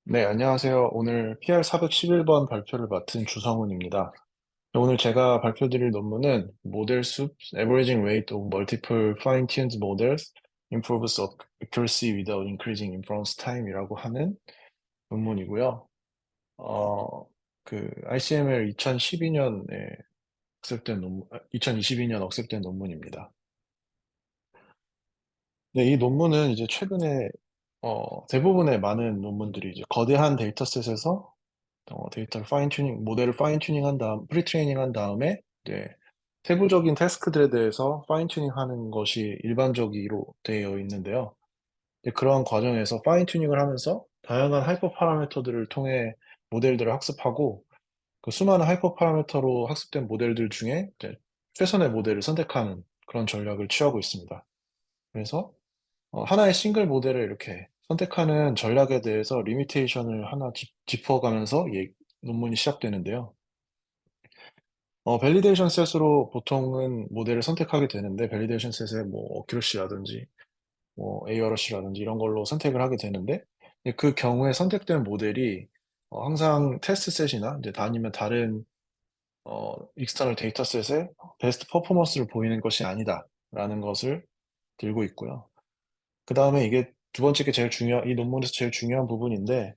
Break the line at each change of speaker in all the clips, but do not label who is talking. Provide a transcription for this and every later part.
네, 안녕하세요. 오늘 PR411번 발표를 맡은 주성훈입니다. 오늘 제가 발표드릴 논문은 모델 숲 Averaging Weight of Multiple Fine-tuned Models Improves Accuracy Without Increasing Inference Time이라고 하는 논문이고요. 어, ICML 2012년에 억셉된 논문, 2022년 억셉된 논문입니다. 네, 이 논문은 이제 최근에 대부분의 많은 논문들이 이제 거대한 데이터셋에서 데이터를 모델을 파인 튜닝 한 프리 트레이닝 한 다음에, 이제, 세부적인 태스크들에 대해서 파인 튜닝 하는 것이 일반적으로 되어 있는데요. 이제 그런 과정에서 파인 튜닝을 하면서 다양한 하이퍼 파라미터들을 통해 모델들을 학습하고, 그 수많은 하이퍼 파라미터로 학습된 모델들 중에 이제 최선의 모델을 선택하는 그런 전략을 취하고 있습니다. 그래서 하나의 싱글 모델을 이렇게 선택하는 전략에 대해서 리미테이션을 하나 짚어가면서 논문이 시작되는데요. 밸리데이션 셋으로 보통은 모델을 선택하게 되는데, 밸리데이션 셋에 뭐 어큐러시라든지 뭐 에이어러시라든지 이런 걸로 선택을 하게 되는데, 이제 그 경우에 선택된 모델이 항상 테스트 셋이나 이제 아니면 다른 익스터널 데이터셋에 베스트 퍼포먼스를 보이는 것이 아니다라는 것을 들고 있고요. 그 다음에 이게 두 번째 게 이 논문에서 제일 중요한 부분인데,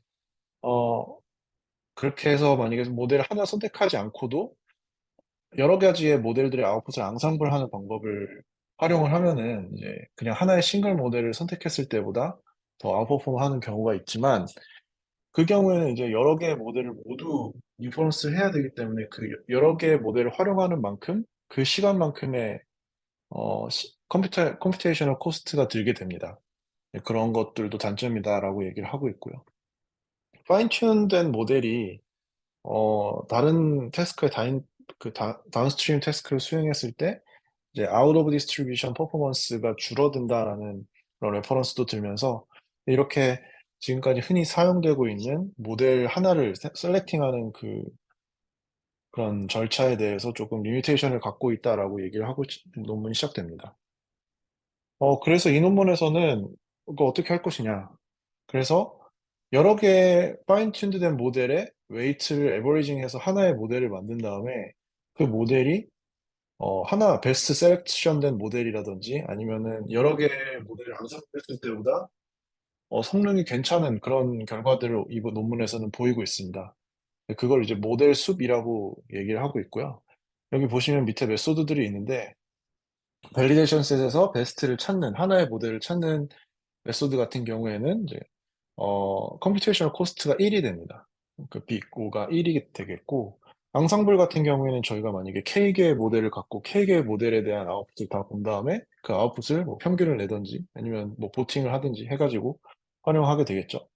어, 그렇게 해서 만약에 모델을 하나 선택하지 않고도 여러 가지의 모델들의 아웃풋을 앙상블하는 방법을 활용을 하면은 이제 그냥 하나의 싱글 모델을 선택했을 때보다 더 아웃퍼폼 하는 경우가 있지만, 그 경우에는 이제 여러 개의 모델을 모두 인퍼런스를 해야 되기 때문에 그 여러 개의 모델을 활용하는 만큼 그 시간만큼의 컴퓨테이셔널 코스트가 들게 됩니다. 네, 그런 것들도 단점이다라고 얘기를 하고 있고요. 파인 튠된 모델이 다른 태스크의 다운스트림 태스크를 수행했을 때 이제 아웃 오브 디스트리뷰션 퍼포먼스가 줄어든다라는 그런 레퍼런스도 들면서, 이렇게 지금까지 흔히 사용되고 있는 모델 하나를 셀렉팅하는 그런 절차에 대해서 조금 리미테이션을 갖고 있다라고 얘기를 하고 논문이 시작됩니다. 그래서 이 논문에서는 이거 어떻게 할 것이냐. 그래서 여러 개의 파인 튠드된 모델의 웨이트를 에버리징해서 하나의 모델을 만든 다음에, 그 모델이 하나 베스트 셀렉션된 모델이라든지 아니면은 여러 개의 모델을 암산했을 때보다 성능이 괜찮은 그런 결과들을 이 논문에서는 보이고 있습니다. 그걸 이제 모델 숲이라고 얘기를 하고 있고요. 여기 보시면 밑에 메소드들이 있는데, 밸리데이션 셋에서 베스트를 찾는 하나의 모델을 찾는 메소드 같은 경우에는 이제 컴퓨테이셔널 코스트가 1이 됩니다. 그 빅오가 1이 되겠고, 앙상블 같은 경우에는 저희가 만약에 K개의 모델을 갖고 K개의 모델에 대한 아웃풋을 다 본 다음에 그 아웃풋을 뭐 평균을 내든지 아니면 뭐 보팅을 하든지 해가지고 활용하게 되겠죠.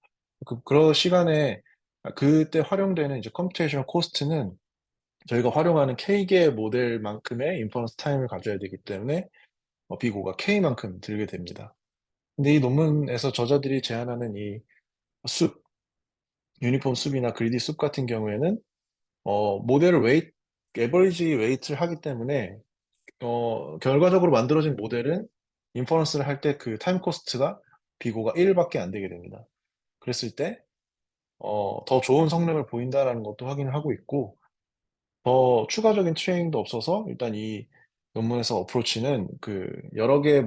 그런 시간에, 그때 활용되는 이제 컴퓨테이셔널 코스트는 저희가 활용하는 K개의 모델만큼의 인퍼런스 타임을 가져야 되기 때문에 빅오가 K만큼 들게 됩니다. 근데 이 논문에서 저자들이 제안하는 이 숲, 유니폼 숲이나 그리디 숲 같은 경우에는 모델을 에버리지 웨이트를 하기 때문에 결과적으로 만들어진 모델은 인퍼런스를 할 때 그 타임 코스트가 비고가 1밖에 안 되게 됩니다. 그랬을 때 더 좋은 성능을 보인다라는 것도 확인을 하고 있고, 더 추가적인 트레이닝도 없어서 일단 이 논문에서 어프로치는 그 여러 개의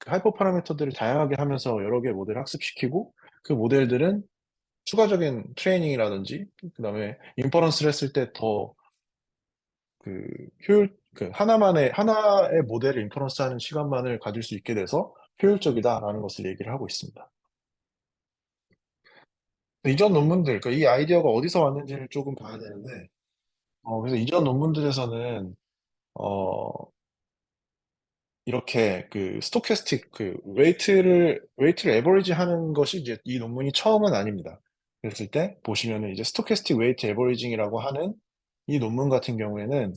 하이퍼 파라미터들을 다양하게 하면서 여러 개의 모델을 학습시키고, 그 모델들은 추가적인 트레이닝이라든지 그다음에 인퍼런스를 했을 때 더 그 하나의 모델을 인퍼런스 하는 시간만을 가질 수 있게 돼서 효율적이다라는 것을 얘기를 하고 있습니다. 이전 논문들, 그러니까 이 아이디어가 어디서 왔는지를 조금 봐야 되는데, 그래서 이전 논문들에서는 어, 이렇게 그 스토캐스틱 웨이트를 에버리지 하는 것이 이제 이 논문이 처음은 아닙니다. 그랬을 때 보시면은 이제 스토캐스틱 웨이트 에버리징이라고 하는 이 논문 같은 경우에는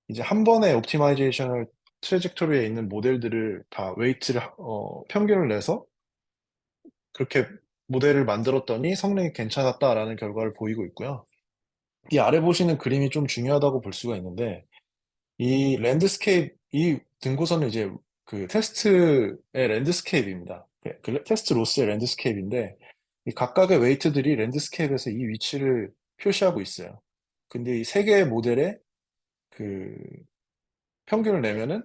이제 한 번에 옵티마이제이션을 트레젝토리에 있는 모델들을 다 평균을 내서 그렇게 모델을 만들었더니 성능이 괜찮았다라는 결과를 보이고 있고요. 이 아래 보시는 그림이 좀 중요하다고 볼 수가 있는데, 이 등고선은 이제 그 테스트의 랜드스케이프입니다. 테스트 로스의 랜드스케이프인데, 이 각각의 웨이트들이 랜드스케이프에서 이 위치를 표시하고 있어요. 근데 이 세 개의 모델의 그 평균을 내면은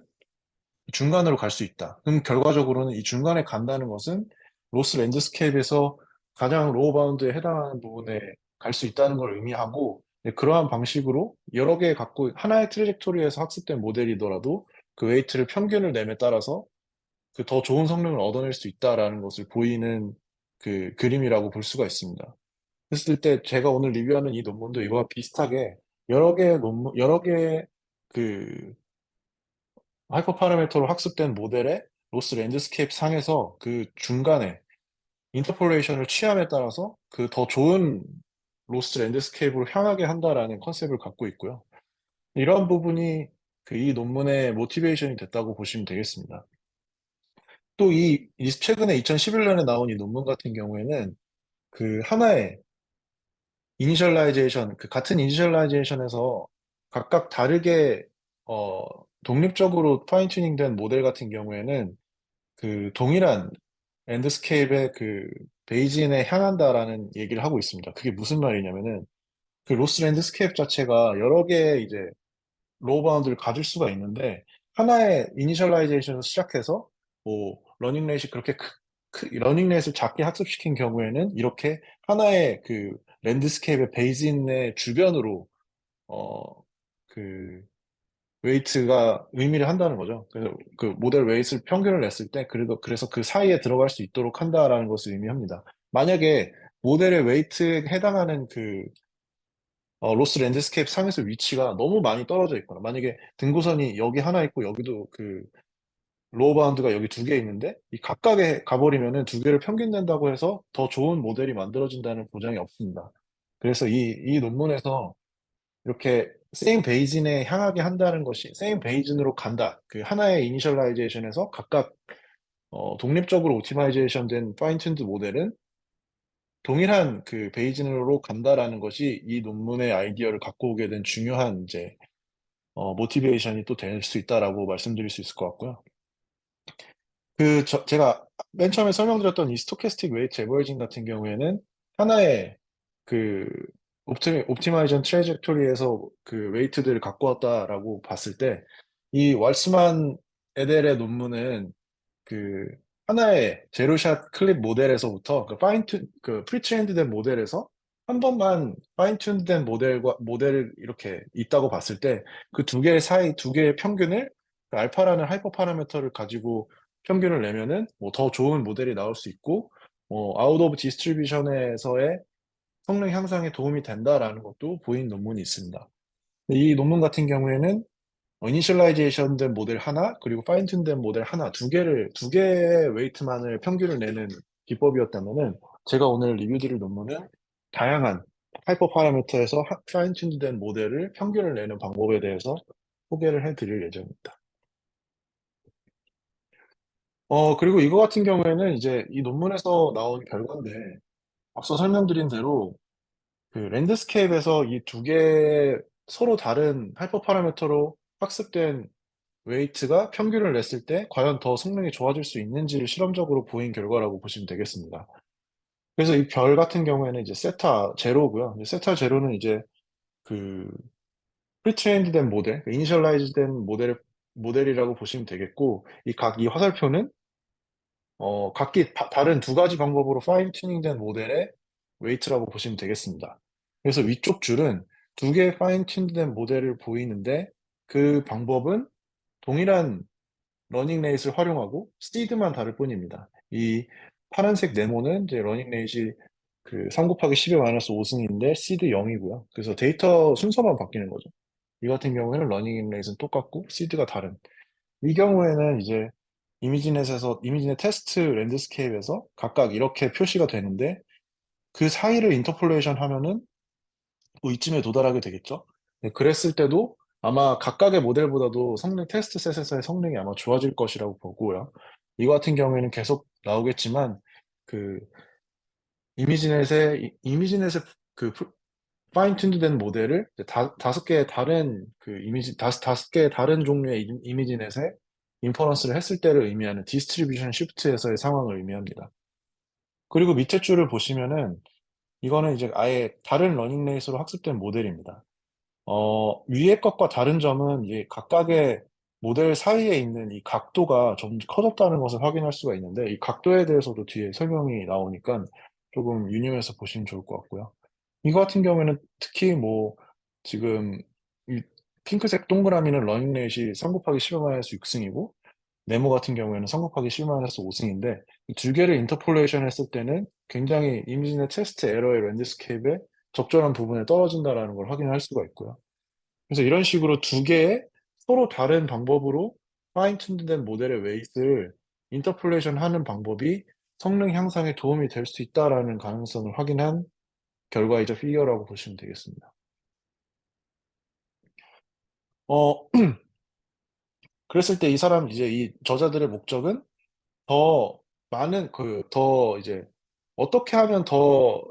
중간으로 갈 수 있다. 그럼 결과적으로는 이 중간에 간다는 것은 로스 랜드스케이프에서 가장 로우 바운드에 해당하는 부분에 갈 수 있다는 걸 의미하고, 네, 그러한 방식으로 여러 개 갖고 하나의 트레젝토리에서 학습된 모델이더라도 그 웨이트를 평균을 nem에 따라서 그 더 좋은 성능을 얻어낼 수 있다라는 것을 보이는 그 그림이라고 볼 수가 있습니다. 그랬을 때 제가 오늘 리뷰하는 이 논문도 이거와 비슷하게 여러 개의 그 하이퍼 파라미터로 학습된 모델의 로스 랜드스케이프 상에서 그 중간에 인터폴레이션을 취함에 따라서 그 더 좋은 로스 랜드스케이프로 향하게 한다라는 컨셉을 갖고 있고요. 이런 부분이 그 이 논문의 모티베이션이 됐다고 보시면 되겠습니다. 또 최근에 2011년에 나온 이 논문 같은 경우에는 그 하나의 이니셜라이제이션, 그 같은 이니셜라이제이션에서 각각 다르게 어, 독립적으로 파인 튜닝된 모델 같은 경우에는 그 동일한 랜드스케이프의 그 베이진에 향한다라는 얘기를 하고 있습니다. 그게 무슨 말이냐면은 그 로스 랜드스케이프 자체가 여러 개의 이제 로우 바운드를 가질 수가 있는데 하나의 이니셜라이제이션을 시작해서 뭐 러닝 레이시 그렇게 러닝 레이스를 작게 학습시킨 경우에는 이렇게 하나의 그 랜드스케이프의 베이진의 주변으로 어 그 웨이트가 의미를 한다는 거죠. 그래서 그 모델 웨이트를 평균을 냈을 때 그래서 그 사이에 들어갈 수 있도록 한다라는 것을 의미합니다. 만약에 모델의 웨이트에 해당하는 그 로스 랜드스케이프 상에서 위치가 너무 많이 떨어져 있거나 만약에 등고선이 여기 하나 있고 여기도 그 로어 바운드가 여기 두 개 있는데 이 각각에 가버리면은 두 개를 평균 낸다고 해서 더 좋은 모델이 만들어진다는 보장이 없습니다. 그래서 이 논문에서 이렇게 세임 베이진에 향하게 한다는 것이 세임 베이진으로 간다. 그 하나의 이니셜라이제이션에서 각각 독립적으로 오티마이제이션 된 파인 튠드 모델은 동일한 그 베이진으로 간다라는 것이 이 논문의 아이디어를 갖고 오게 된 중요한 이제 모티베이션이 또 될 수 있다라고 말씀드릴 수 있을 것 같고요. 제가 맨 처음에 설명드렸던 이 스토캐스틱 웨이트 에버리징 같은 경우에는 하나의 그 옵티마이전 트레젝토리에서 그 웨이트들을 갖고 왔다라고 봤을 때 이 왈스만 에델의 논문은 그 하나의 제로샷 클립 모델에서부터 그 프리트레인드된 모델에서 한 번만 파인 튠된 모델을 이렇게 있다고 봤을 때 그 두 개 사이 두 개의 평균을 그 알파라는 하이퍼 파라미터를 가지고 평균을 내면은 뭐 더 좋은 모델이 나올 수 있고 아웃 오브 디스트리뷰션에서의 성능 향상에 도움이 된다라는 것도 보인 논문이 있습니다. 이 논문 같은 경우에는 이니셜라이제이션 된 모델 하나, 그리고 파인튠 된 모델 하나, 두 개의 웨이트만을 평균을 내는 기법이었다면은, 제가 오늘 리뷰드릴 논문은 다양한 하이퍼 파라미터에서 파인튠 된 모델을 평균을 내는 방법에 대해서 소개를 해드릴 예정입니다. 그리고 이거 같은 경우에는 이제 이 논문에서 나온 결과인데, 앞서 설명드린 대로 그 랜드스케이프에서 이 두 개의 서로 다른 하이퍼 파라미터로 학습된 웨이트가 평균을 냈을 때 과연 더 성능이 좋아질 수 있는지를 실험적으로 보인 결과라고 보시면 되겠습니다. 그래서 이 별 같은 경우에는 이제 세타 제로고요. 세타 제로는 이제 그 프리트레인드 된 모델, 이니셜라이즈 된 모델이라고 보시면 되겠고, 이 화살표는 각기 다른 두 가지 방법으로 파인 튜닝된 모델의 웨이트라고 보시면 되겠습니다. 그래서 위쪽 줄은 두 개의 파인 튜닝된 모델을 보이는데 그 방법은 동일한 러닝 레이스를 활용하고 시드만 다를 뿐입니다. 이 파란색 네모는 이제 러닝 레이스 그 3 곱하기 10의 마이너스 5승인데 시드 0이고요. 그래서 데이터 순서만 바뀌는 거죠. 이 같은 경우에는 러닝 레이스는 똑같고 시드가 다른. 이 경우에는 이제 이미지넷 테스트 랜드스케이프에서 각각 이렇게 표시가 되는데 그 사이를 인터폴레이션 하면은 뭐 이쯤에 도달하게 되겠죠. 네, 그랬을 때도 아마 각각의 모델보다도 테스트 셋에서의 성능이 아마 좋아질 것이라고 보고요. 이거 같은 경우에는 계속 나오겠지만 그 이미지넷의 그 파인 튠드된 모델을 이제 다섯 개의 다른 그 다섯 개의 다른 종류의 이미지넷에 인퍼런스를 했을 때를 의미하는 디스트리뷰션 시프트에서의 상황을 의미합니다. 그리고 밑에 줄을 보시면은 이거는 이제 아예 다른 러닝 레이스로 학습된 모델입니다. 위에 것과 다른 점은 이 각각의 모델 사이에 있는 이 각도가 좀 커졌다는 것을 확인할 수가 있는데, 이 각도에 대해서도 뒤에 설명이 나오니까 조금 유념해서 보시면 좋을 것 같고요. 이거 같은 경우에는 특히 뭐 지금 이 핑크색 동그라미는 러닝 레이스 3 곱하기 10-6 승이고, 네모 같은 경우에는 3 곱하기 10-5 승인데, 이 두 개를 인터폴레이션 했을 때는 굉장히 이미지나 테스트 에러의 랜드스케이프에 적절한 부분에 떨어진다라는 걸 확인할 수가 있고요. 그래서 이런 식으로 두 개의 서로 다른 방법으로 파인 튠드된 모델의 웨이트를 인터폴레이션 하는 방법이 성능 향상에 도움이 될 수 있다라는 가능성을 확인한 결과이자 피겨라고 보시면 되겠습니다. 어 그랬을 때 이 사람 이제 이 저자들의 목적은 더 많은 더 이제 어떻게 하면 더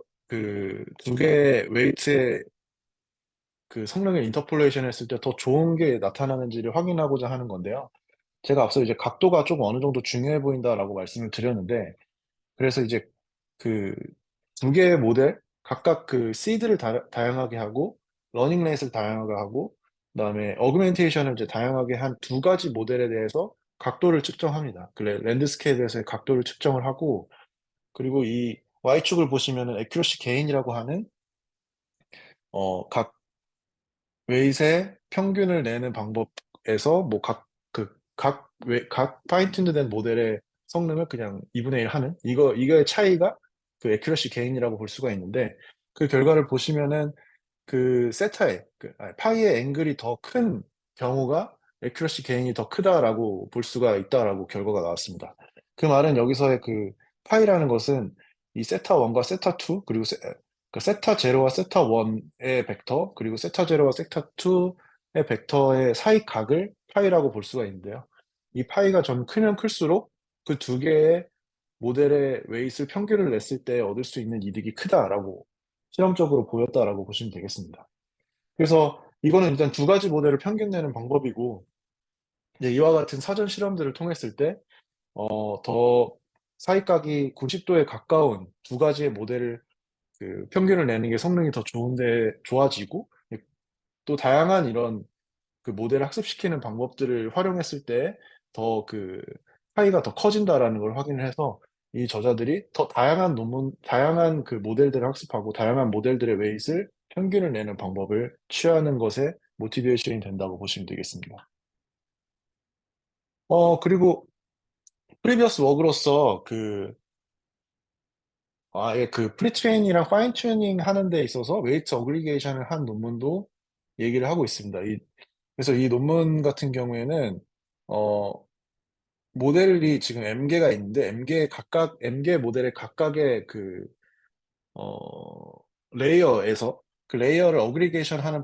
두 개의 웨이트의 성능을 인터폴레이션 했을 때 더 좋은 게 나타나는지를 확인하고자 하는 건데요. 제가 앞서 이제 "각도가 좀 어느 정도 중요해 보인다."라고 말씀을 드렸는데, 그래서 이제 그 두 개의 모델 각각 시드를 다양하게 하고 러닝 레이스를 다양하게 하고 그다음에 어그멘테이션을 이제 다양하게 한 두 가지 모델에 대해서 각도를 측정합니다. 랜드스케이프에서의 각도를 측정을 하고, 그리고 이 Y축을 보시면은 액큐러시 게인이라고 하는 각 웨이트의 평균을 내는 방법에서 뭐 각 파인 튠드된 모델의 성능을 그냥 2분의 1 하는, 이거의 차이가 액큐러시 게인이라고 볼 수가 있는데, 그 결과를 보시면은 세타의 파이의 앵글이 더 큰 경우가 "액큐러시 게인이 더 크다."라고 볼 수가 있다라고 결과가 나왔습니다. 그 말은 여기서의 파이라는 것은 이 세타 1과 세타 2, 그리고 세타 0와 세타 1의 벡터, 그리고 세타 0와 세타 2의 벡터의 사이 각을 파이라고 볼 수가 있는데요. 이 파이가 점 크면 클수록 그 두 개의 모델의 웨이트를 평균을 냈을 때 얻을 수 있는 이득이 크다라고 실험적으로 보였다라고 보시면 되겠습니다. 그래서 이거는 일단 두 가지 모델을 평균 내는 방법이고, 이제 이와 같은 사전 실험들을 통했을 때 더 사이각이 90 도에 가까운 두 가지의 모델을 평균을 내는 게 성능이 더 좋아지고, 또 다양한 이런 모델을 학습시키는 방법들을 활용했을 때 더 차이가 더 커진다라는 걸 확인을 해서, 이 저자들이 더 다양한 모델들을 학습하고 다양한 모델들의 웨이트를 평균을 내는 방법을 취하는 것에 모티베이션이 된다고 보시면 되겠습니다. 그리고 프리비어스 워크로서 아예 프리트레인이랑 파인 튜닝 하는 데 있어서 웨이트 어그리게이션을 한 논문도 얘기를 하고 있습니다. 그래서 이 논문 같은 경우에는 어 모델이 지금 M개가 있는데, M개 모델의 각각의 어 레이어에서 레이어를 어그리게이션 하는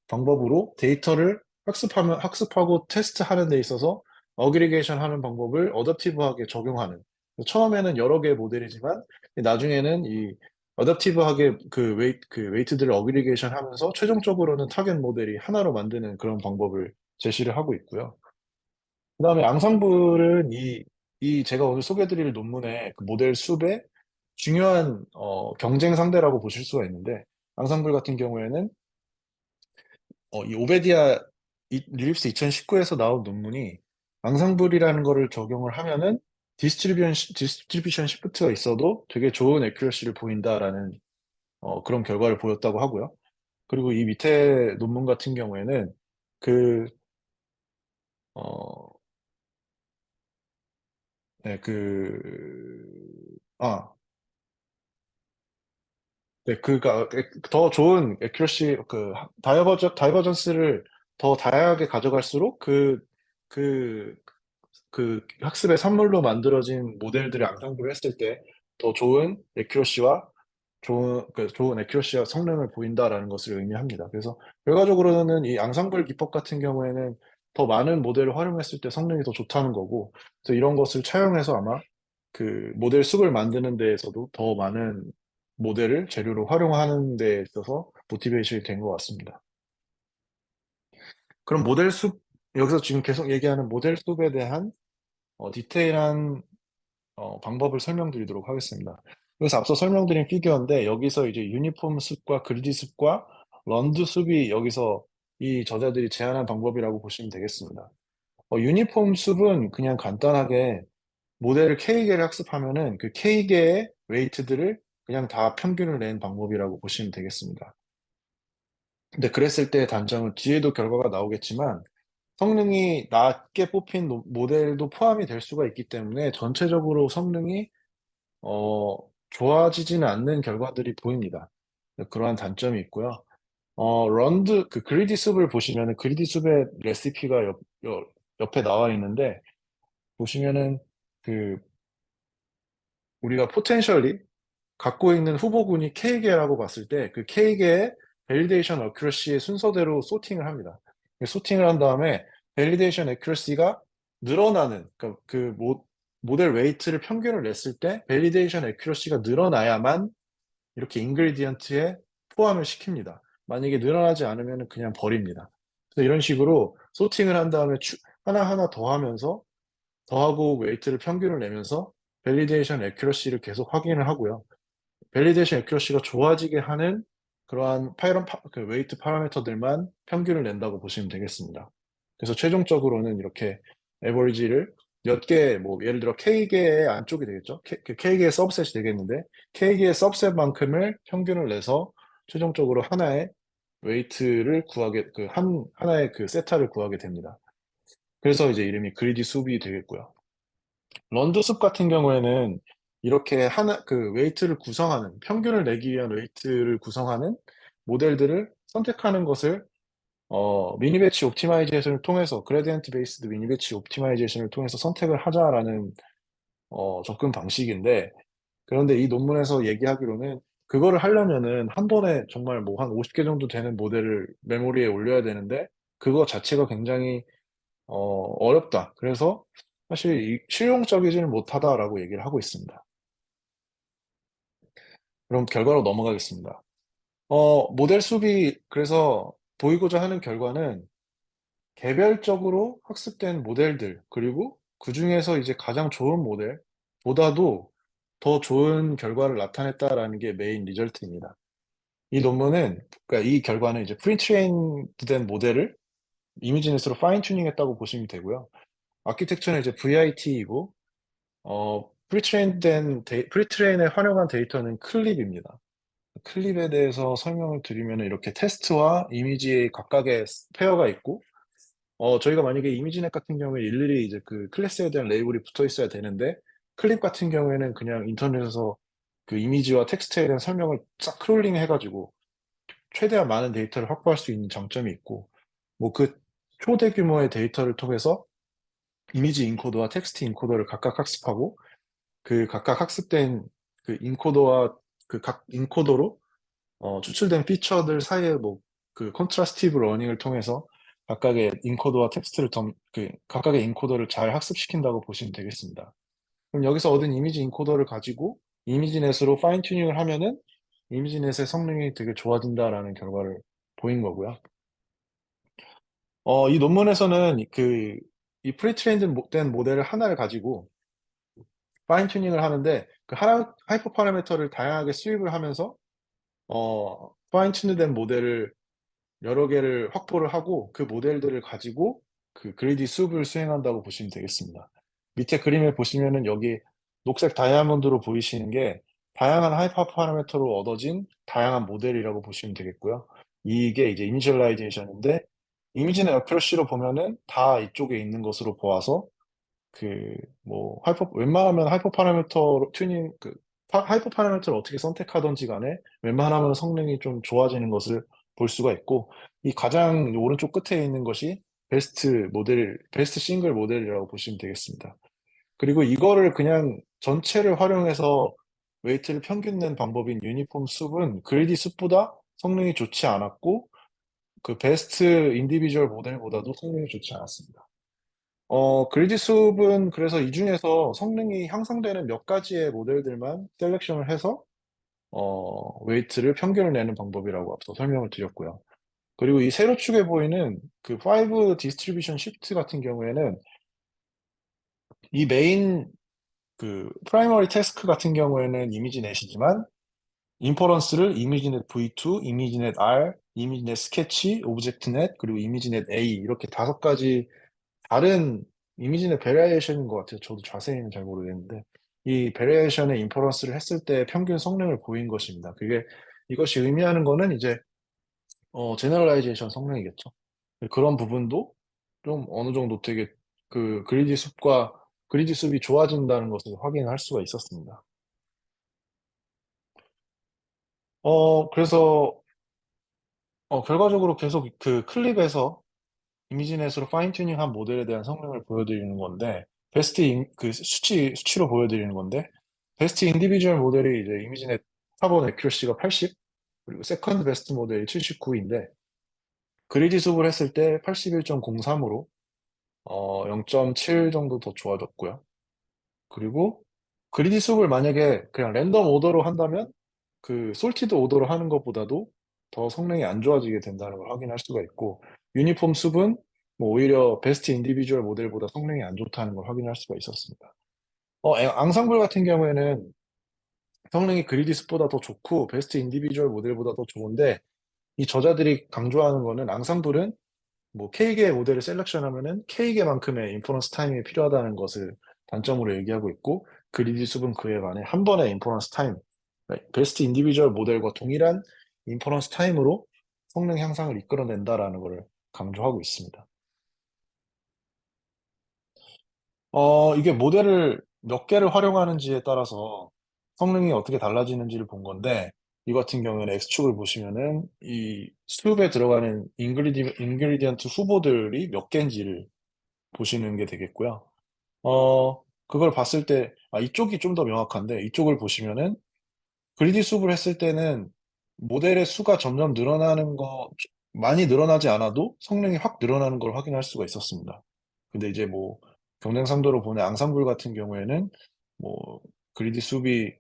방법으로 데이터를 학습하고 테스트하는 데 있어서 어그리게이션 하는 방법을 어댑티브하게 적용하는, 처음에는 여러 개의 모델이지만 나중에는 이 어댑티브하게 웨이트들을 어그리게이션 하면서 최종적으로는 타겟 모델이 하나로 만드는 그런 방법을 제시를 하고 있고요. 그다음에 앙상블은 제가 오늘 소개해 드릴 논문의 모델 숲의 중요한 경쟁 상대라고 보실 수가 있는데, 앙상블 같은 경우에는 이 오베디아 릴립스 2019에서 나온 논문이 앙상블이라는 거를 적용을 하면은 디스트리뷰션 시프트가 있어도 되게 좋은 애큐러시를 보인다라는 그런 결과를 보였다고 하고요. 그리고 이 밑에 논문 같은 경우에는 그 어 네 그러니까 더 좋은 애큐러시 다이버전스를 더 다양하게 가져갈수록 그 학습의 산물로 만들어진 모델들을 앙상블을 했을 때 더 좋은 애큐러시와 성능을 보인다라는 것을 의미합니다. 그래서 결과적으로는 이 앙상블 기법 같은 경우에는 더 많은 모델을 활용했을 때 성능이 더 좋다는 거고, 그래서 이런 것을 차용해서 아마 모델 숲을 만드는 데에서도 더 많은 모델을 재료로 활용하는 데 있어서 모티베이션이 된 것 같습니다. 그럼 여기서 지금 계속 얘기하는 모델 숲에 대한 디테일한 방법을 설명드리도록 하겠습니다. 그래서 앞서 설명드린 피규어인데 여기서 이제 유니폼 숲과 그리디 숲과 런드 숲이 여기서 이 저자들이 제안한 방법이라고 보시면 되겠습니다. 유니폼 숲은 그냥 간단하게 모델을 K개를 학습하면은 그 K개의 웨이트들을 그냥 다 평균을 낸 방법이라고 보시면 되겠습니다. 근데 그랬을 때의 단점은 뒤에도 결과가 나오겠지만 성능이 낮게 뽑힌 모델도 포함이 될 수가 있기 때문에 전체적으로 성능이 어, 좋아지지는 않는 결과들이 보입니다. 그러한 단점이 있고요. 그 그리디 숲을 보시면은 그리디 숲의 레시피가 옆에 나와 있는데 보시면은 그 우리가 포텐셜리 갖고 있는 후보군이 K개라고 봤을 때 그 K개의 밸리데이션 어큐러시의 순서대로 소팅을 합니다. 소팅을 한 다음에 밸리데이션 어큐러시가 늘어나는 그러니까 모델 웨이트를 평균을 냈을 때 밸리데이션 어큐러시가 늘어나야만 이렇게 인그리디언트에 포함을 시킵니다. 만약에 늘어나지 않으면 그냥 버립니다. 그래서 이런 식으로 소팅을 한 다음에 하나하나 더하면서 더하고 웨이트를 평균을 내면서 밸리데이션 어큐러시를 계속 확인을 하고요. 밸리데이션 애큐러시가 좋아지게 하는 그러한 그 웨이트 파라미터들만 평균을 낸다고 보시면 되겠습니다. 그래서 최종적으로는 이렇게 에버리지를 몇 개, 뭐 예를 들어 K개의 안쪽이 되겠죠. K개의 서브셋이 되겠는데 K개의 서브셋만큼을 평균을 내서 최종적으로 하나의 웨이트를 구하게 하나의 그 세타를 구하게 됩니다. 그래서 이제 이름이 그리디 숲이 되겠고요. 런드숲 같은 경우에는 이렇게 그 웨이트를 구성하는, 평균을 내기 위한 웨이트를 구성하는 모델들을 선택하는 것을, 미니 배치 옵티마이제이션을 통해서, 그레디언트 베이스드 미니 배치 옵티마이제이션을 통해서 선택을 하자라는, 접근 방식인데, 그런데 이 논문에서 얘기하기로는 그거를 하려면은 한 번에 정말 뭐 한 50개 정도 되는 모델을 메모리에 올려야 되는데, 그거 자체가 굉장히 어렵다. 그래서 사실 실용적이지는 못하다라고 얘기를 하고 있습니다. 그럼 결과로 넘어가겠습니다. 모델 수비, 그래서 보이고자 하는 결과는 개별적으로 학습된 모델들, 그리고 그 중에서 이제 가장 좋은 모델보다도 더 좋은 결과를 나타냈다라는 게 메인 리절트입니다. 이 논문은, 그러니까 이 결과는 이제 프리트레인드 된 모델을 이미지넷으로 파인 튜닝 했다고 보시면 되고요. 아키텍처는 이제 VIT이고, 프리트레인에 활용한 데이터는 클립입니다. 클립에 대해서 설명을 드리면 이렇게 테스트와 이미지의 각각의 페어가 있고, 저희가 만약에 이미지넷 같은 경우에 일일이 이제 그 클래스에 대한 레이블이 붙어 있어야 되는데, 클립 같은 경우에는 그냥 인터넷에서 그 이미지와 텍스트에 대한 설명을 싹 크롤링 해가지고 최대한 많은 데이터를 확보할 수 있는 장점이 있고, 뭐 그 초대규모의 데이터를 통해서 이미지 인코더와 텍스트 인코더를 각각 학습하고, 그 각각 학습된 그 인코더와 그 각 인코더로 추출된 피처들 사이에 뭐 그 컨트라스티브 러닝을 통해서 각각의 인코더와 텍스트를 각각의 인코더를 잘 학습시킨다고 보시면 되겠습니다. 그럼 여기서 얻은 이미지 인코더를 가지고 이미지넷으로 파인 튜닝을 하면은 이미지넷의 성능이 되게 좋아진다라는 결과를 보인 거고요. 이 논문에서는 이 프리트레인드 된 모델을 하나를 가지고 파인 튜닝을 하는데 그 하이퍼 파라미터를 다양하게 수입을 하면서 파인 튜닝된 모델을 여러 개를 확보를 하고 그 모델들을 가지고 그 그리디 숲을 수행한다고 보시면 되겠습니다. 밑에 그림을 보시면은 여기 녹색 다이아몬드로 보이시는 게 다양한 하이퍼 파라미터로 얻어진 다양한 모델이라고 보시면 되겠고요. 이게 이제 이니셜라이제이션인데 이미지의 어큐러시로 보면은 다 이쪽에 있는 것으로 보아서 뭐 웬만하면 하이퍼 파라미터 튜닝 하이퍼 파라미터를 어떻게 선택하든지 간에 웬만하면 성능이 좀 좋아지는 것을 볼 수가 있고 이 가장 오른쪽 끝에 있는 것이 베스트 싱글 모델이라고 보시면 되겠습니다. 그리고 이거를 그냥 전체를 활용해서 웨이트를 평균 낸 방법인 유니폼 숲은 그리디 숲보다 성능이 좋지 않았고 그 베스트 인디비주얼 모델보다도 성능이 좋지 않았습니다. 그리디 숲은 그래서 이 중에서 성능이 향상되는 몇 가지의 모델들만 셀렉션을 해서 웨이트를 평균을 내는 방법이라고 앞서 설명을 드렸고요. 그리고 이 세로축에 보이는 그 5 디스트리뷰션 시프트 같은 경우에는 이 메인 그 프라이머리 태스크 같은 경우에는 이미지넷이지만 인퍼런스를 이미지넷 V2, 이미지넷 R, 이미지넷 스케치, 오브젝트넷, 그리고 이미지넷 A 이렇게 5가지 다른 이미지넷 베리에이션인 것 같아요. 저도 자세히는 잘 모르겠는데 이 베리에이션의 인퍼런스를 했을 때 평균 성능을 보인 것입니다. 이것이 의미하는 거는 이제 제너럴라이제이션 성능이겠죠. 그런 부분도 좀 어느 정도 되게 그리디 숲이 좋아진다는 것을 확인할 수가 있었습니다. 그래서 결과적으로 계속 그 클립에서 이미지넷으로 파인 튜닝한 모델에 대한 성능을 보여드리는 건데 그 수치로 보여드리는 건데 베스트 인디비주얼 모델이 이제 이미지넷 카본 애큐러시가 80, 그리고 세컨드 베스트 모델이 79인데 그리디 숲을 했을 때 81.03으로 0.7 정도 더 좋아졌고요. 그리고 그리디 숲을 만약에 그냥 랜덤 오더로 한다면 그 솔티드 오더로 하는 것보다도 더 성능이 안 좋아지게 된다는 걸 확인할 수가 있고 유니폼 숲은 뭐 오히려 베스트 인디비주얼 모델보다 성능이 안 좋다는 걸 확인할 수가 있었습니다. 앙상블 같은 경우에는 성능이 그리디 숲보다 더 좋고 베스트 인디비주얼 모델보다 더 좋은데 이 저자들이 강조하는 거는 앙상블은 뭐 K개의 모델을 셀렉션하면은 K개만큼의 인퍼런스 타임이 필요하다는 것을 단점으로 얘기하고 있고 그리디 숲은 그에 반해 한 번의 인퍼런스 타임, 베스트 인디비주얼 모델과 동일한 인퍼런스 타임으로 성능 향상을 이끌어낸다라는 것을 강조하고 있습니다. 이게 모델을 몇 개를 활용하는지에 따라서 성능이 어떻게 달라지는지를 본 건데 이 같은 경우에는 X축을 보시면은 이 숲에 들어가는 인그리디언트 후보들이 몇 개인지를 보시는 게 되겠고요. 그걸 봤을 때, 이쪽이 좀 더 명확한데, 이쪽을 보시면은, 그리디 숲을 했을 때는 모델의 수가 점점 많이 늘어나지 않아도 성능이 확 늘어나는 걸 확인할 수가 있었습니다. 근데 이제 뭐, 경쟁상도로 보는 앙상블 같은 경우에는, 뭐, 그리디 숲이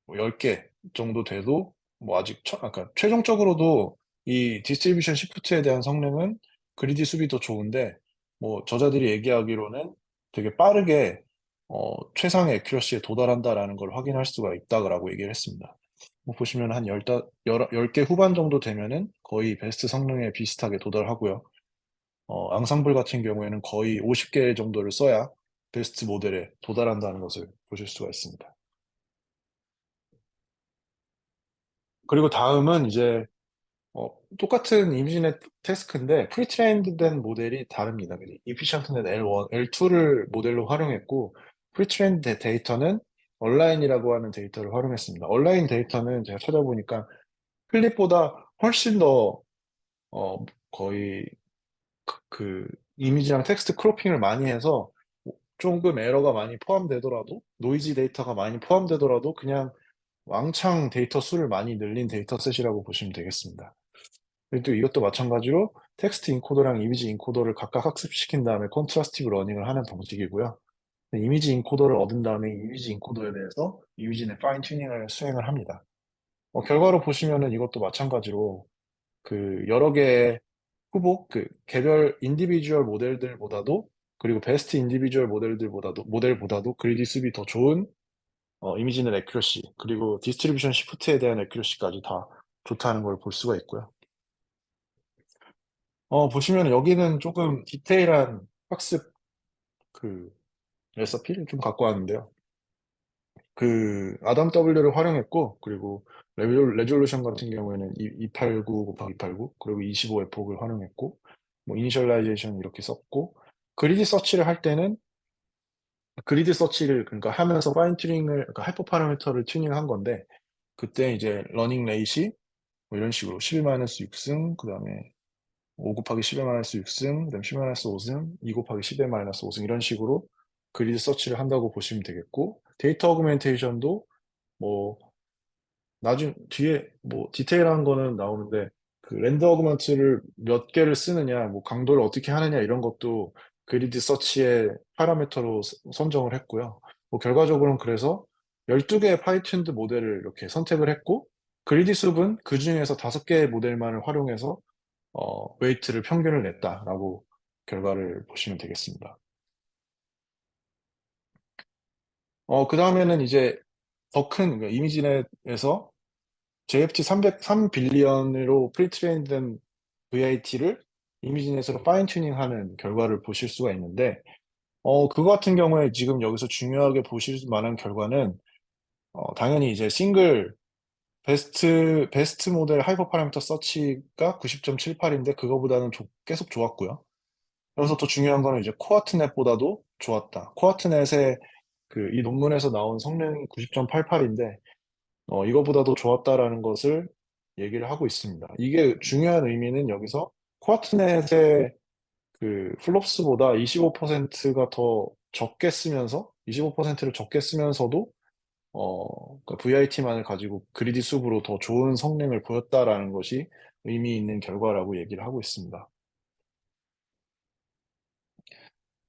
뭐 10개 정도 돼도 뭐 아까 최종적으로도 이 디스트리뷰션 시프트에 대한 성능은 그리디 숲이 더 좋은데 뭐 저자들이 얘기하기로는 되게 빠르게 최상의 애큐러시에 도달한다라는 걸 확인할 수가 있다고 얘기를 했습니다. 뭐 보시면 한 10개 후반 정도 되면은 거의 베스트 성능에 비슷하게 도달하고요. 앙상블 같은 경우에는 거의 50개 정도를 써야 베스트 모델에 도달한다는 것을 보실 수가 있습니다. 그리고 다음은 이제 똑같은 이미지넷 태스크인데 프리트레인드 된 모델이 다릅니다. 이피션트넷 L1, L2를 모델로 활용했고 프리트레인드 데이터는 온라인이라고 하는 데이터를 활용했습니다. 온라인 데이터는 제가 찾아보니까 클립보다 훨씬 더 거의 그 이미지랑 텍스트 크로핑을 많이 해서 조금 에러가 많이 포함되더라도 노이즈 데이터가 많이 포함되더라도 그냥 왕창 데이터 수를 많이 늘린 데이터셋이라고 보시면 되겠습니다. 그리고 또 이것도 마찬가지로 텍스트 인코더랑 이미지 인코더를 각각 학습시킨 다음에 컨트라스티브 러닝을 하는 방식이고요. 이미지 인코더를 얻은 다음에 이미지 인코더에 대해서 이미지의 파인 튜닝을 수행을 합니다. 결과로 보시면은 이것도 마찬가지로 그 여러 개의 개별 인디비주얼 모델들보다도 그리고 베스트 인디비주얼 모델보다도 그리디 숲이 더 좋은 이미지는 애큐러시 그리고 디스트리뷰션 시프트에 대한 애큐러시까지 다 좋다는 걸 볼 수가 있고요. 보시면 여기는 조금 디테일한 학습 그 레시피를 좀 갖고 왔는데요. 그 아담 W를 활용했고 그리고 레졸루션 같은 경우에는 289 곱하기 289 그리고 25 에폭을 활용했고 뭐 이니셜라이제이션 이렇게 썼고 그리드 서치를 할 때는 그리드 서치를 그러니까 하면서 파인 튜닝을 그러니까 하이퍼 파라미터를 튜닝한 건데 그때 이제 러닝 레이시 뭐 이런 식으로 11-6승 그다음에 5 곱하기 10-6승, 그다음 10-5승, 2 곱하기 10-5승 이런 식으로 그리드 서치를 한다고 보시면 되겠고 데이터 어그멘테이션도 뭐 뒤에 뭐 디테일한 거는 나오는데 그 렌더 어그먼트를 몇 개를 쓰느냐, 뭐 강도를 어떻게 하느냐 이런 것도 그리드 서치의 파라미터로 선정을 했고요. 뭐 결과적으로는 그래서 12개의 파이튠드 모델을 이렇게 선택을 했고 그리드 숲은 그 중에서 5개의 모델만을 활용해서 웨이트를 평균을 냈다라고 결과를 보시면 되겠습니다. 그 다음에는 이제 더 큰, 그러니까 이미지넷에서 JFT 303 빌리언으로 프리트레인된 VIT를 이미지넷으로 파인 튜닝하는 결과를 보실 수가 있는데, 그거 같은 경우에 지금 여기서 중요하게 보실 만한 결과는, 당연히 이제 싱글 베스트 모델 하이퍼 파라미터 서치가 90.78인데 그거보다는 계속 좋았고요. 여기서 더 중요한 거는 이제 코아트넷보다도 좋았다. 코아트넷의 이 논문에서 나온 성능이 90.88인데 이거보다도 좋았다라는 것을 얘기를 하고 있습니다. 이게 중요한 의미는 여기서 코아트넷의 플롭스보다 25%가 더 적게 쓰면서 25%를 적게 쓰면서도 VIT만을 가지고 그리디 숲으로 더 좋은 성능을 보였다라는 것이 의미 있는 결과라고 얘기를 하고 있습니다.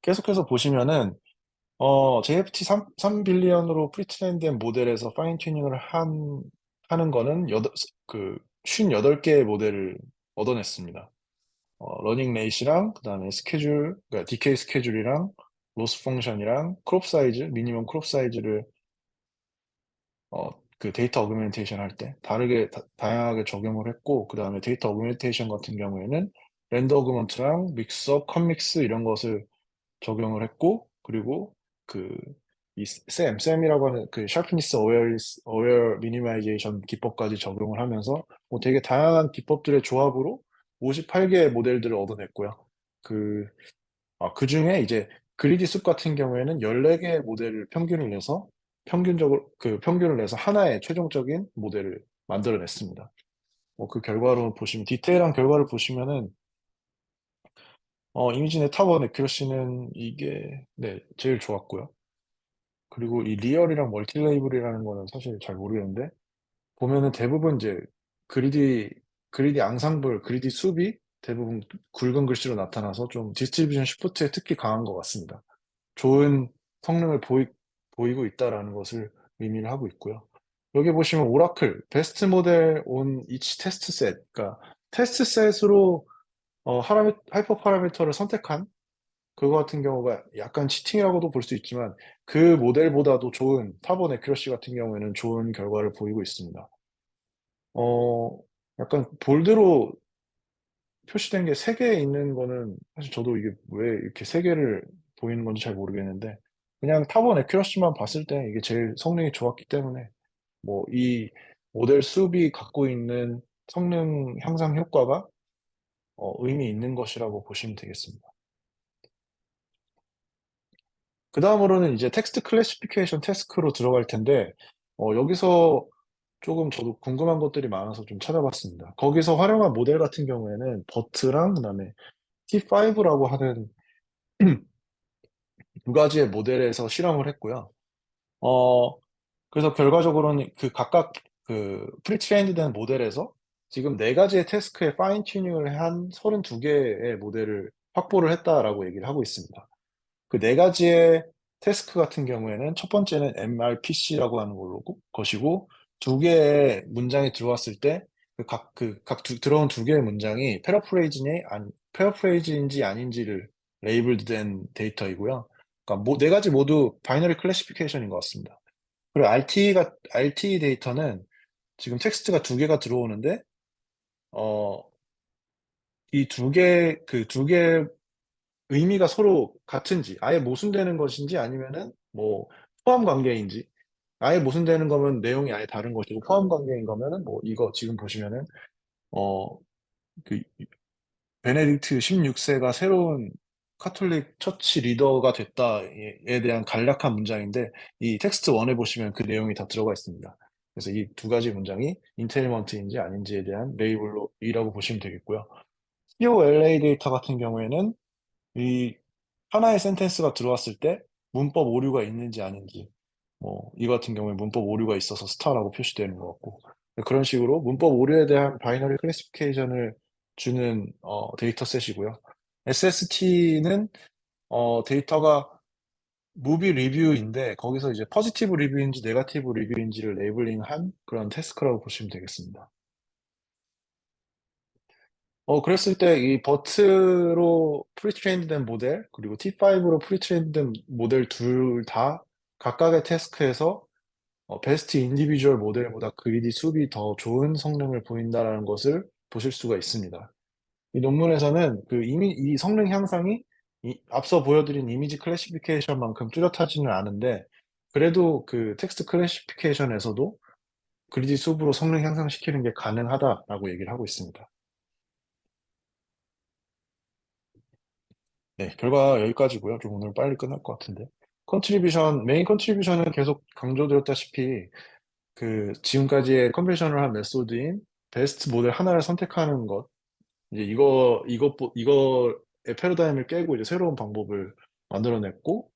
계속해서 보시면은 JFT 3빌리언으로 프리트레인된 모델에서 파인 튜닝을 하는 거는 58개의 모델을 얻어냈습니다. 러닝 레이시랑 그다음에 스케줄, 그러니까 디케이 스케줄이랑 로스 펑션이랑 크롭 사이즈, 미니멈 크롭 사이즈를 데이터 어그멘테이션 할 때 다양하게 적용을 했고, 그다음에 데이터 어그멘테이션 같은 경우에는 렌더 어그먼트랑 믹스업, 컷믹스 이런 것을 적용을 했고, 그리고 그, 샘이라고 하는 샤프니스 어웨어 미니마이제이션 기법까지 적용을 하면서 되게 다양한 기법들의 조합으로 58개의 모델들을 얻어냈고요. 그, 그 중에 이제 그리디 숲 같은 경우에는 14개의 모델을 평균을 내서 하나의 최종적인 모델을 만들어냈습니다. 그 결과로 보시면, 디테일한 결과를 보시면은, 이미지의 탑원 애큐러시는 이게, 네, 제일 좋았고요. 그리고 이 리얼이랑 멀티 레이블이라는 거는 사실 잘 모르겠는데, 보면은 대부분 이제 그리디, 그리디 앙상블, 그리디 숲이 대부분 굵은 글씨로 나타나서 좀 디스트리뷰션 시프트에 특히 강한 것 같습니다. 좋은 성능을 보이고 있다라는 것을 의미를 하고 있고요. 여기 보시면 오라클, 베스트 모델 온 이치 테스트 셋, 그러니까 테스트 셋으로 하이퍼 파라미터를 선택한 그거 같은 경우가 약간 치팅이라고도 볼 수 있지만 그 모델보다도 좋은 타본 애큐러시 같은 경우에는 좋은 결과를 보이고 있습니다. 어, 약간 볼드로 표시된 게 3개 있는 거는 사실 저도 이게 왜 이렇게 3개를 보이는 건지 잘 모르겠는데 그냥 타본 애큐러시만 봤을 때 이게 제일 성능이 좋았기 때문에 뭐 이 모델 숲이 갖고 있는 성능 향상 효과가 의미 있는 것이라고 보시면 되겠습니다. 그 다음으로는 이제 텍스트 클래시피케이션 태스크로 들어갈 텐데, 여기서 조금 저도 궁금한 것들이 많아서 좀 찾아봤습니다. 거기서 활용한 모델 같은 경우에는 버트랑 그다음에 T5라고 하는 두 가지의 모델에서 실험을 했고요. 어, 그래서 결과적으로는 각각 프리트레인드 된 모델에서 지금 네 가지의 태스크에 파인 튜닝을 한 32개의 모델을 확보를 했다라고 얘기를 하고 있습니다. 그 네 가지의 태스크 같은 경우에는 첫 번째는 MRPC라고 하는 것이고 두 개의 문장이 들어왔을 때 들어온 두 개의 문장이 패러프레이즈인지 아닌지를 레이블드된 데이터이고요. 그러니까 네 가지 모두 바이너리 클래시피케이션인 것 같습니다. 그리고 RT 데이터는 지금 텍스트가 두 개가 들어오는데 어, 이 두 개 의미가 서로 같은지, 아예 모순되는 것인지 아니면은 뭐 포함 관계인지, 아예 모순되는 거면 내용이 아예 다른 것이고 포함 관계인 거면은 뭐 이거 지금 보시면은 어 그 베네딕트 16세가 새로운 카톨릭 처치 리더가 됐다에 대한 간략한 문장인데 이 텍스트 1에 보시면 그 내용이 다 들어가 있습니다. 그래서 이 두 가지 문장이 인텔리먼트인지 아닌지에 대한 레이블로이라고 보시면 되겠고요. COLA 데이터 같은 경우에는 이 하나의 센텐스가 들어왔을 때 문법 오류가 있는지 아닌지, 뭐, 이 같은 경우에 문법 오류가 있어서 스타라고 표시되는 것 같고, 그런 식으로 문법 오류에 대한 바이너리 클래시피케이션을 주는 데이터셋이고요. SST는 데이터가 무비 리뷰인데 거기서 이제 포지티브 리뷰인지 네거티브 리뷰인지를 레이블링한 그런 태스크라고 보시면 되겠습니다. 그랬을 때 이 버트로 프리트레인드 된 모델, 그리고 T5로 프리트레인드 된 모델 둘 다 각각의 태스크에서 베스트 인디비주얼 모델보다 그리디 숲이 더 좋은 성능을 보인다라는 것을 보실 수가 있습니다. 이 논문에서는 이 성능 향상이 앞서 보여드린 이미지 클래시피케이션만큼 뚜렷하지는 않은데, 그래도 그 텍스트 클래시피케이션에서도 그리디 숲으로 성능 향상시키는 게 가능하다라고 얘기를 하고 있습니다. 네, 결과 여기까지고요. 좀 오늘 빨리 끝날 것 같은데. 메인 컨트리뷰션은 계속 강조드렸다시피 지금까지의 컨벤셔널한 메소드인 베스트 모델 하나를 선택하는 것, 이제 이거의 패러다임을 깨고 이제 새로운 방법을 만들어냈고,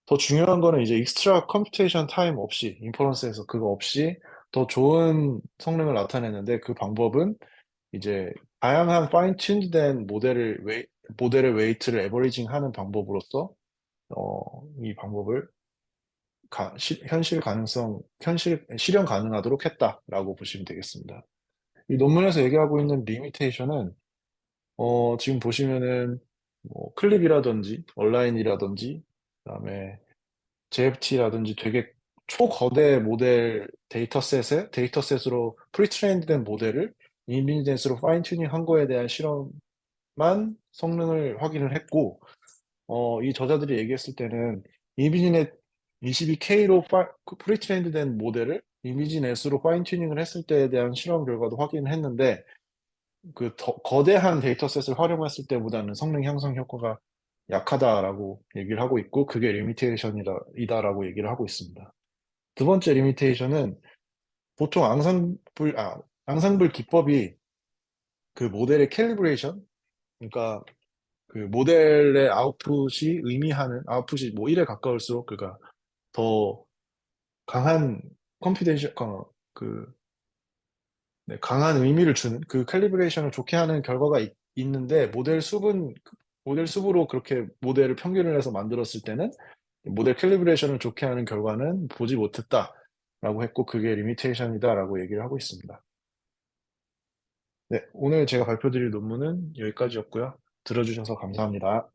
더 중요한 거는 이제 익스트라 컴퓨테이션 타임 없이, 인퍼런스에서 그거 없이 더 좋은 성능을 나타내는데, 그 방법은 이제 다양한 파인 튠드된 모델의 웨이트를 에버리징 하는 방법으로서 이 방법을 실현 가능하도록 했다라고 보시면 되겠습니다. 이 논문에서 얘기하고 있는 리미테이션은 지금 보시면은 뭐 클립이라든지 얼라인이라든지 그다음에 JFT라든지 되게 초거대 모델 데이터셋으로 프리트레인드된 모델을 인비니덴스로 파인 튜닝 한 거에 대한 실험만 성능을 확인을 했고, 이 저자들이 얘기했을 때는 이미지넷 22K로 프리트레인드된 모델을 이미지넷으로 파인 튜닝을 했을 때에 대한 실험 결과도 확인을 했는데, 더 거대한 데이터셋을 활용했을 때보다는 성능 향상 효과가 약하다라고 얘기를 하고 있고, 그게 이다라고 얘기를 하고 있습니다. 두 번째 리미테이션은 보통 앙상블 기법이 모델의 캘리브레이션, 그러니까 모델의 아웃풋이 뭐 1에 가까울수록 그가 더 강한 컴퓨테이션 그 네, 강한 의미를 주는 그 캘리브레이션을 좋게 하는 결과가 있는데, 모델 숲으로 그렇게 모델을 평균을 해서 만들었을 때는 모델 캘리브레이션을 좋게 하는 결과는 보지 못했다라고 했고, 그게 리미테이션이다라고 얘기를 하고 있습니다. 네, 오늘 제가 발표드릴 논문은 여기까지였고요. 들어주셔서 감사합니다.